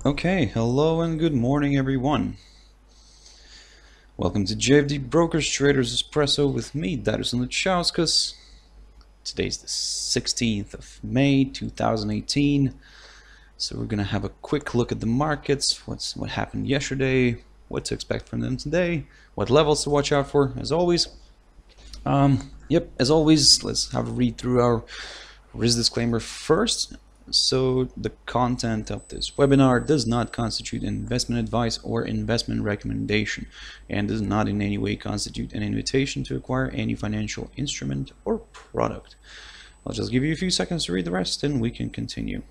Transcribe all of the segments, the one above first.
Okay, hello and good morning everyone. Welcome to JFD Brokers Traders Espresso with me, Darius Luchauskas. Today's the 16th of May 2018. So we're gonna have a quick look at the markets, what happened yesterday, what to expect from them today, what levels to watch out for, as always. As always, let's have a read through our risk disclaimer first. So the content of this webinar does not constitute investment advice or investment recommendation and does not in any way constitute an invitation to acquire any financial instrument or product. I'll just give you a few seconds to read the rest and we can continue.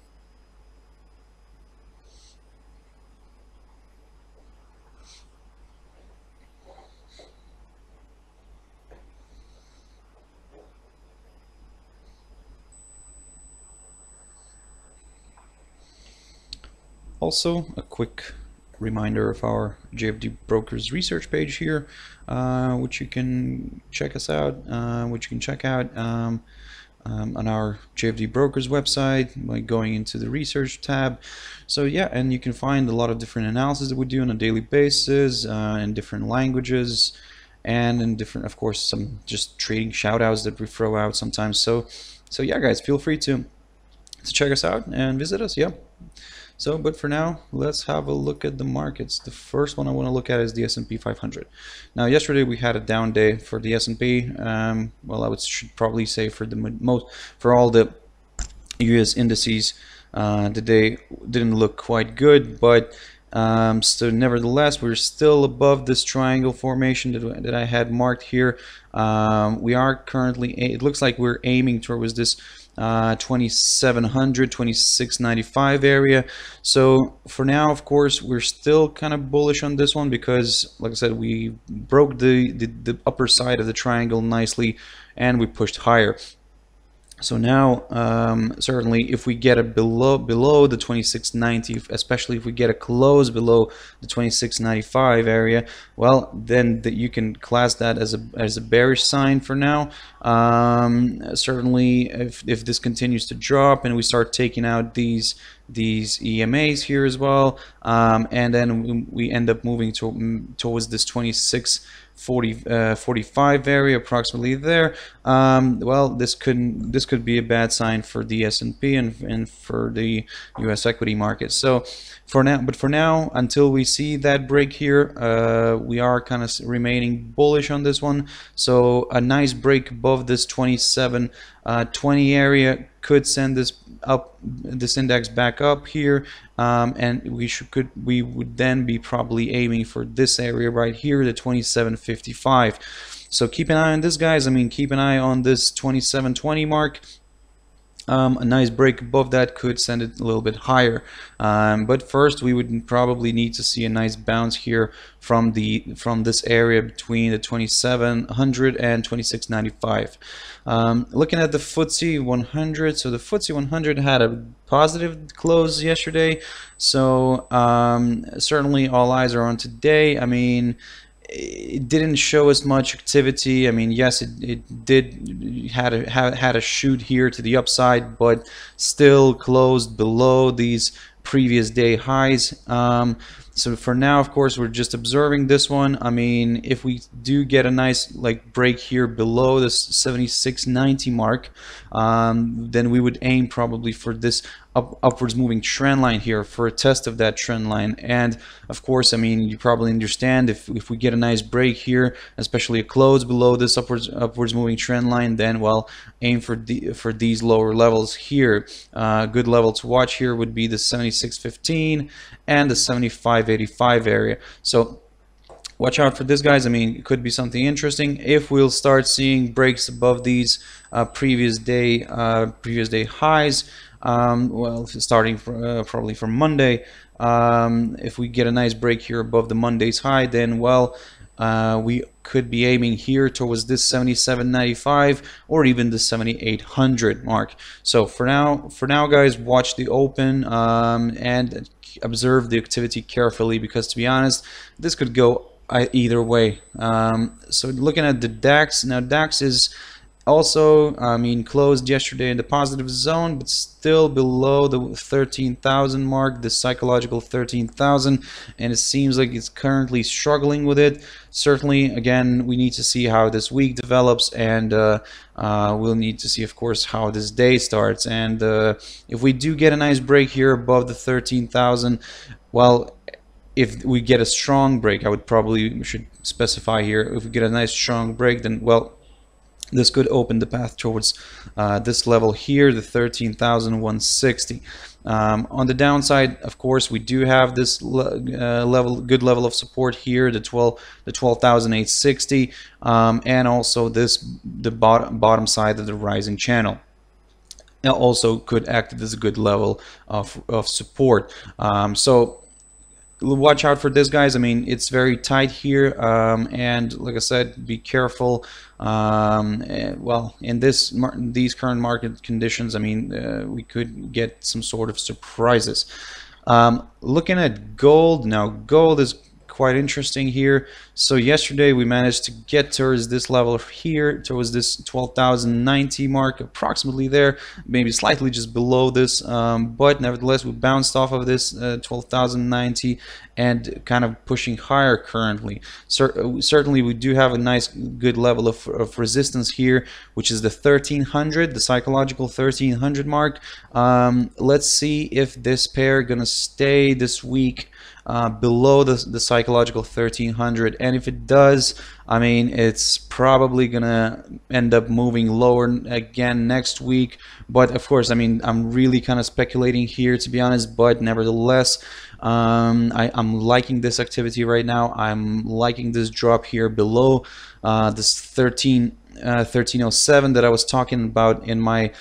Also, a quick reminder of our JFD Brokers research page here, which you can check us out, on our JFD Brokers website by going into the research tab. So yeah, and you can find a lot of different analysis that we do on a daily basis in different languages and in different, of course, some just trading shout outs that we throw out sometimes. So yeah, guys, feel free to check us out and visit us. Yeah. So, but for now, let's have a look at the markets. The first one I want to look at is the S&P 500. Now, yesterday we had a down day for the S&P. Well, should probably say for all the US indices, the day didn't look quite good, but so nevertheless, we're still above this triangle formation that I had marked here. We are currently, it looks like we're aiming towards this 2700, 2695 area. So for now, of course, we're still kind of bullish on this one because, like I said, we broke the upper side of the triangle nicely and we pushed higher. So now, certainly, if we get it below the 2690, especially if we get a close below the 2695 area, well, then you can class that as a bearish sign for now. Certainly, if this continues to drop and we start taking out these EMAs here as well, and then we end up moving towards this 2645 area, approximately there, well, this could be a bad sign for the S&P and for the US equity market. So for now, until we see that break here, we are kind of remaining bullish on this one. So a nice break above this 2720 area could send this index back up here, and we would then be probably aiming for this area right here, the 2755. So keep an eye on this, guys. I mean, keep an eye on this 2720 mark. A nice break above that could send it a little bit higher, but first we would probably need to see a nice bounce here from this area between the 2700 and 2695. Looking at the FTSE 100, so the FTSE 100 had a positive close yesterday, so certainly all eyes are on today. I mean, it didn't show as much activity. I mean, yes, it had a shoot here to the upside, but still closed below these previous day highs. So for now, of course, we're just observing this one. I mean, if we do get a nice break here below the 7690 mark, then we would aim probably for this upwards moving trend line here, for a test of that trend line. And of course, I mean, you probably understand, if we get a nice break here, especially a close below this upwards moving trend line, then, well, aim for these lower levels here. Good level to watch here would be the 7615 and the 7585 area. So watch out for this, guys. I mean, it could be something interesting if we'll start seeing breaks above these previous day highs. Well, starting probably from Monday, if we get a nice break here above the Monday's high, then, well, we could be aiming here towards this 7795 or even the 7800 mark. So for now, guys, watch the open and observe the activity carefully, because to be honest, this could go either way. So looking at the DAX, now DAX is Also, I mean, closed yesterday in the positive zone, but still below the 13,000 mark, the psychological 13,000, and it seems like it's currently struggling with it. Certainly, again, we need to see how this week develops, and we'll need to see, of course, how this day starts. And if we do get a nice break here above the 13,000, well, if we get a strong break, I would probably should specify here, if we get a nice strong break, then, well, this could open the path towards this level here, the 13,160. On the downside, of course, we do have this good level of support here, the 12,860, and also the bottom side of the rising channel. Now also could act as a good level of support. So watch out for this, guys. I mean, it's very tight here, and like I said, be careful. Well, in these current market conditions, I mean, we could get some sort of surprises. Looking at gold now, gold is quite interesting here. So yesterday we managed to get towards this level here, towards this 12,090 mark, approximately there, maybe slightly just below this, but nevertheless we bounced off of this 12,090 and kind of pushing higher currently. Certainly we do have a nice good level of resistance here, which is the 1300, the psychological 1300 mark. Let's see if this pair gonna stay this week below the psychological 1300, and if it does, I mean, it's probably gonna end up moving lower again next week. But of course, I mean, I'm really kind of speculating here, to be honest, but nevertheless, I'm liking this activity right now. I'm liking this drop here below this 1307 that I was talking about in my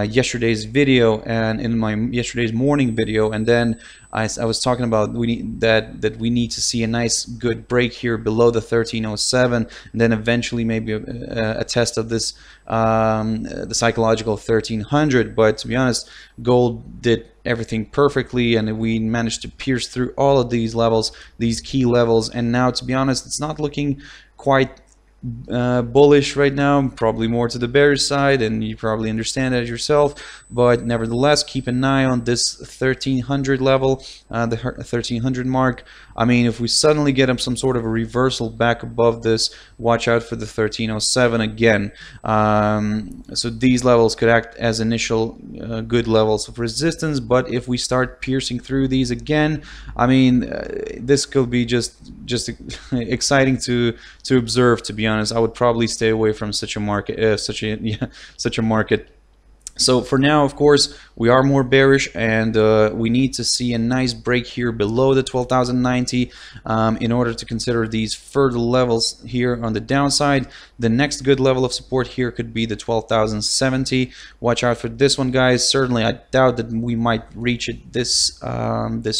yesterday's video and in my yesterday's morning video, and then I was talking about we need that we need to see a nice good break here below the 1307, and then eventually maybe a test of this the psychological 1300. But to be honest, gold did everything perfectly, and we managed to pierce through all of these levels, these key levels, and now, to be honest, it's not looking quite bullish right now, probably more to the bearish side, and you probably understand that yourself. But nevertheless, keep an eye on this 1300 level, the 1300 mark. I mean, if we suddenly get some sort of a reversal back above this, watch out for the 1307 again. So these levels could act as initial good levels of resistance, but if we start piercing through these again, I mean, this could be just exciting to observe, to be honest. I would probably stay away from such a market, such a market. So for now, of course, we are more bearish, and we need to see a nice break here below the 12,090 in order to consider these further levels here on the downside. The next good level of support here could be the 12,070. Watch out for this one, guys. Certainly, I doubt that we might reach it this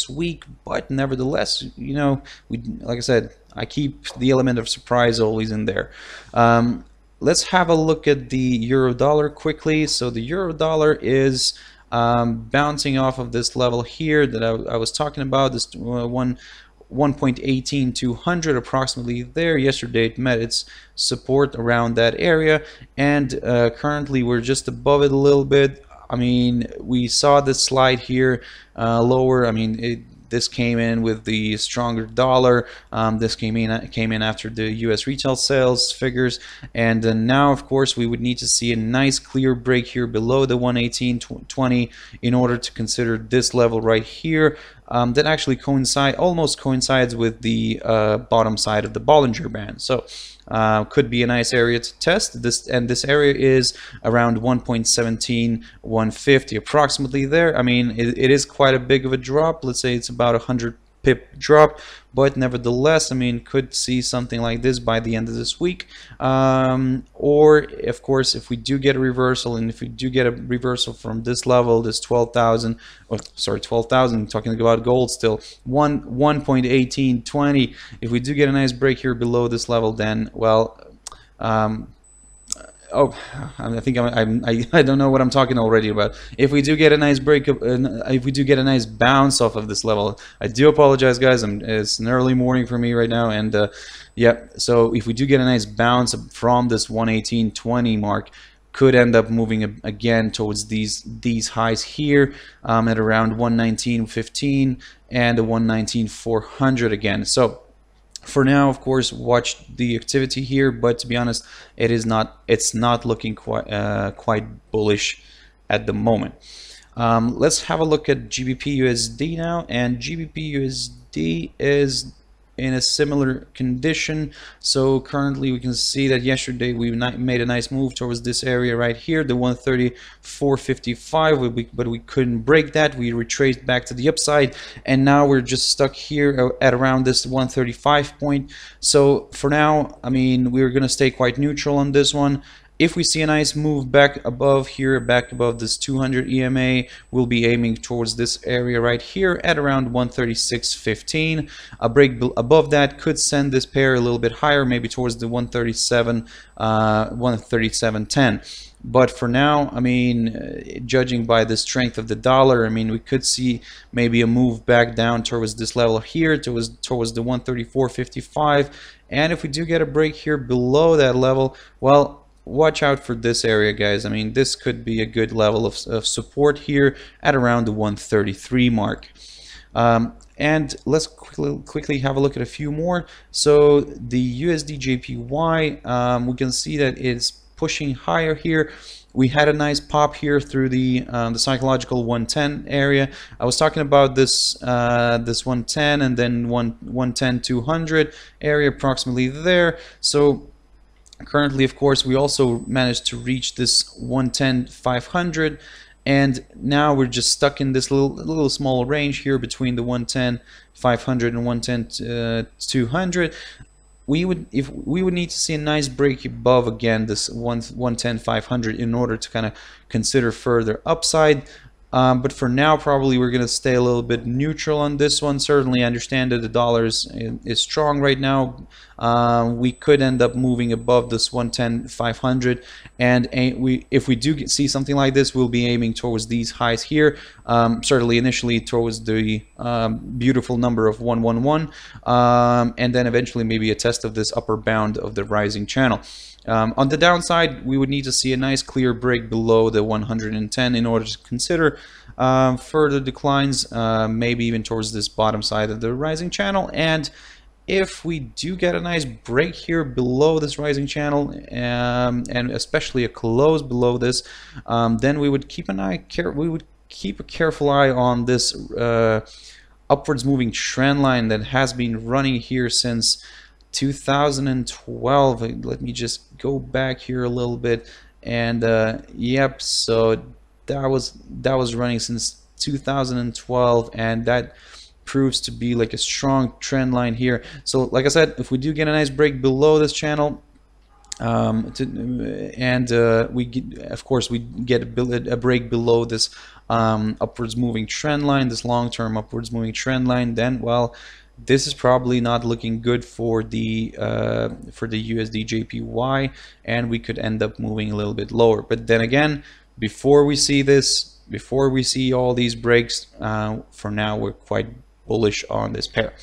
week, but nevertheless, you know, like I said, I keep the element of surprise always in there. Let's have a look at the euro dollar quickly. So the euro dollar is bouncing off of this level here that I was talking about, this 1.18200 approximately there. Yesterday it met its support around that area, and currently we're just above it a little bit. I mean, we saw this slide here lower. I mean, this came in with the stronger dollar. This came in after the U.S. retail sales figures, and now, of course, we would need to see a nice clear break here below the 118.20 in order to consider this level right here. That actually almost coincides with the bottom side of the Bollinger Band. So could be a nice area to test this, and this area is around 1.17150 approximately there. I mean, it is quite a big of a drop. Let's say it's about 100 pip drop, but nevertheless, I mean, could see something like this by the end of this week. Or of course, if we do get a reversal, and if we do get a reversal from this level, this 12,000, or sorry, 12,000, talking about gold still, 1.1820, if we do get a nice break here below this level, then, well, oh, I think I don't know what I'm talking already about. If we do get a nice break, if we do get a nice bounce off of this level, I do apologize, guys. It's an early morning for me right now, and yeah. So if we do get a nice bounce from this 118.20 mark, could end up moving again towards these highs here at around 119.15 and a 119.400 again. So for now, of course, watch the activity here, but to be honest, it's not looking quite bullish at the moment. Let's have a look at GBPUSD now, and GBPUSD is in a similar condition. So currently we can see that yesterday we made a nice move towards this area right here, the 134.55, but we couldn't break that. We retraced back to the upside, and now we're just stuck here at around this 135 point. So for now, I mean, we're gonna stay quite neutral on this one. If we see a nice move back above here, back above this 200 EMA, we'll be aiming towards this area right here at around 136.15. A break above that could send this pair a little bit higher, maybe towards the 137.10. But for now, I mean, judging by the strength of the dollar, I mean, we could see maybe a move back down towards this level here, towards the 134.55. And if we do get a break here below that level, well, watch out for this area, guys. I mean, this could be a good level of support here at around the 133 mark. And let's quickly have a look at a few more. So the USDJPY, we can see that it's pushing higher here. We had a nice pop here through the psychological 110 area. I was talking about this this 110 and then 110-200 area, approximately there. So currently, of course, we also managed to reach this 110-500, and now we're just stuck in this little small range here between the 110-500 and 110-200. We would need to see a nice break above again this 110-500 in order to kind of consider further upside. But for now, probably we're going to stay a little bit neutral on this one. Certainly, I understand that the dollar is strong right now. We could end up moving above this 110-500, and if we do see something like this, we'll be aiming towards these highs here. Certainly, initially towards the beautiful number of 111, and then eventually maybe a test of this upper bound of the rising channel. On the downside, we would need to see a nice clear break below the 110 in order to consider further declines, maybe even towards this bottom side of the rising channel. And if we do get a nice break here below this rising channel, and especially a close below this, then we would keep a careful eye on this upwards moving trend line that has been running here since 2012. Let me just go back here a little bit, and yep, so that was running since 2012, and that proves to be like a strong trend line here. So like I said, if we do get a nice break below this channel, of course we get a break below this upwards moving trend line, this long-term upwards moving trend line, then, well, this is probably not looking good for the USDJPY, and we could end up moving a little bit lower. But then again, before we see this, before we see all these breaks, for now we're quite bullish on this pair.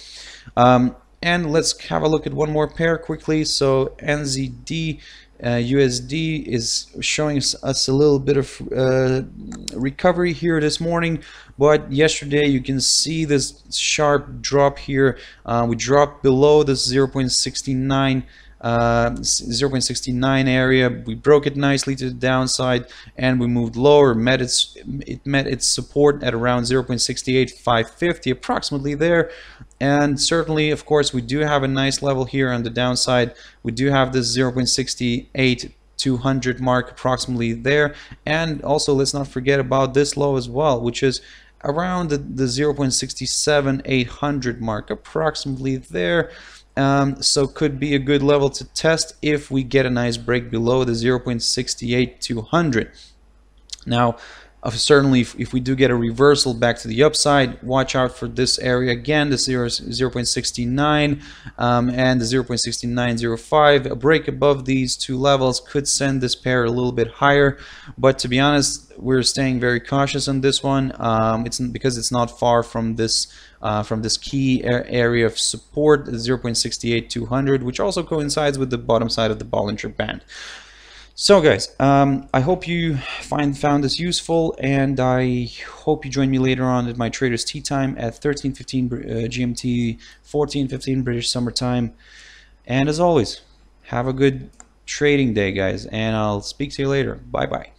And let's have a look at one more pair quickly. So NZDUSD is showing us a little bit of recovery here this morning, but yesterday you can see this sharp drop here. We dropped below this 0.69 area. We broke it nicely to the downside, and we moved lower. It met its support at around 0.68550, approximately there. And certainly, of course, we do have a nice level here on the downside. We do have this 0.68200 mark approximately there, and also let's not forget about this low as well, which is around the 0.67800 mark, approximately there. So could be a good level to test if we get a nice break below the 0.68200. Now, Certainly, if we do get a reversal back to the upside, watch out for this area again, the 0.69 and the 0.6905. A break above these two levels could send this pair a little bit higher, but to be honest, we're staying very cautious on this one. It's because it's not far from this key area of support, 0.68200, which also coincides with the bottom side of the Bollinger Band. So guys, I hope you found this useful, and I hope you join me later on at my Traders Tea Time at 13:15 GMT, 14:15 British Summer Time. And as always, have a good trading day, guys, and I'll speak to you later. Bye bye.